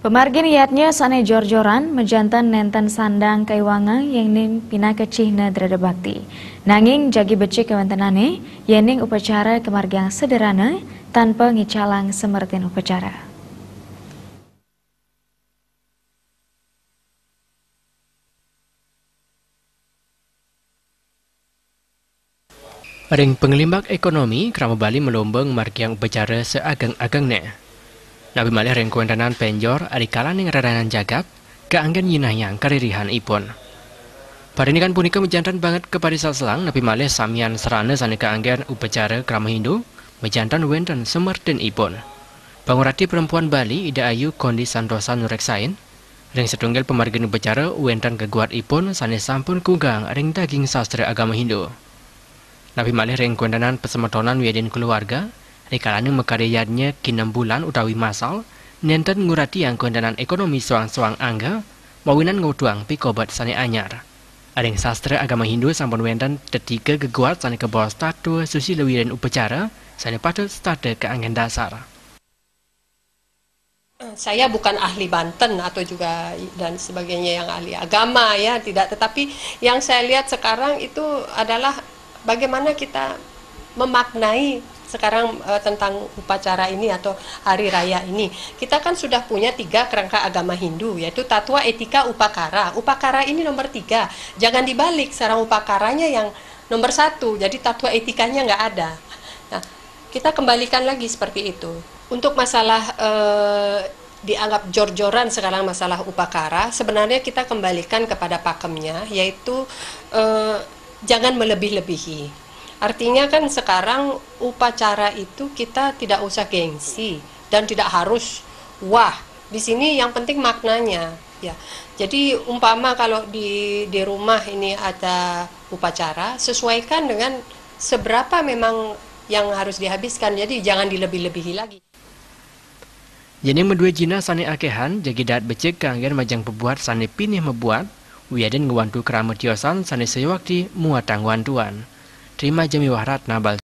Pemargi niatnya sane jor-joran menjantan nenten sandang kaiwangan yang ning pina kecih na drada bakti. Nanging jagi becik kewentenane yening upacara kemargian sederhana tanpa ngicalang semertin upacara. Ring pengelimbak ekonomi Krama Bali melombang margiang upacara seagang-agangnya. Nabi malih ring kuendanan penjor adikala ning raranan jagap keanggen yinayang karirihan ipun. Parinikan punika menjantan banget kepada saselang Nabi malih samian serana sane keanggen upacara krama Hindu menjantan wenten semertin ipun. Pangurati perempuan Bali Ida Ayu Kondi Santosa Nureksain ring setunggal pemargin upacara wenten keguat ipun sane sampun kugang ring daging sastra agama Hindu. Nabi malih ring kuendanan pesemetonan wiedin keluarga Rikalane mekaryanya kinam bulan utawi masal, nenten ngurati yang kondanan ekonomi soang-soang angga, mawinan nguduang pikobat sane anyar. Adeng sastra agama Hindu sampun wenten ketiga geguat sane kebawah statue susi lewiren upacara, sane patut stade keanggen dasar. Saya bukan ahli Banten atau juga dan sebagainya yang ahli agama ya, tidak. Tetapi yang saya lihat sekarang itu adalah bagaimana kita memaknai sekarang tentang upacara ini atau hari raya ini. Kita kan sudah punya 3 kerangka agama Hindu, yaitu Tatwa, Etika, Upakara. Upakara ini nomor 3, jangan dibalik, sarang upakaranya yang nomor 1, jadi Tatwa etikanya nggak ada. Nah, kita kembalikan lagi seperti itu. Untuk masalah dianggap jor-joran sekarang masalah upakara, sebenarnya kita kembalikan kepada pakemnya, yaitu jangan melebih-lebihi. Artinya kan sekarang upacara itu kita tidak usah gengsi dan tidak harus wah. Di sini yang penting maknanya ya. Jadi umpama kalau di rumah ini ada upacara, sesuaikan dengan seberapa memang yang harus dihabiskan. Jadi jangan dilebih-lebihi lagi. Jadi medue jina sane akehan jagi dat becek kanggen majang pebuat sane pinih mebuat, wiaden ngewantu keramat yosan sane sewakti muatang wantuan. Terima Jami Wahrat Nabal.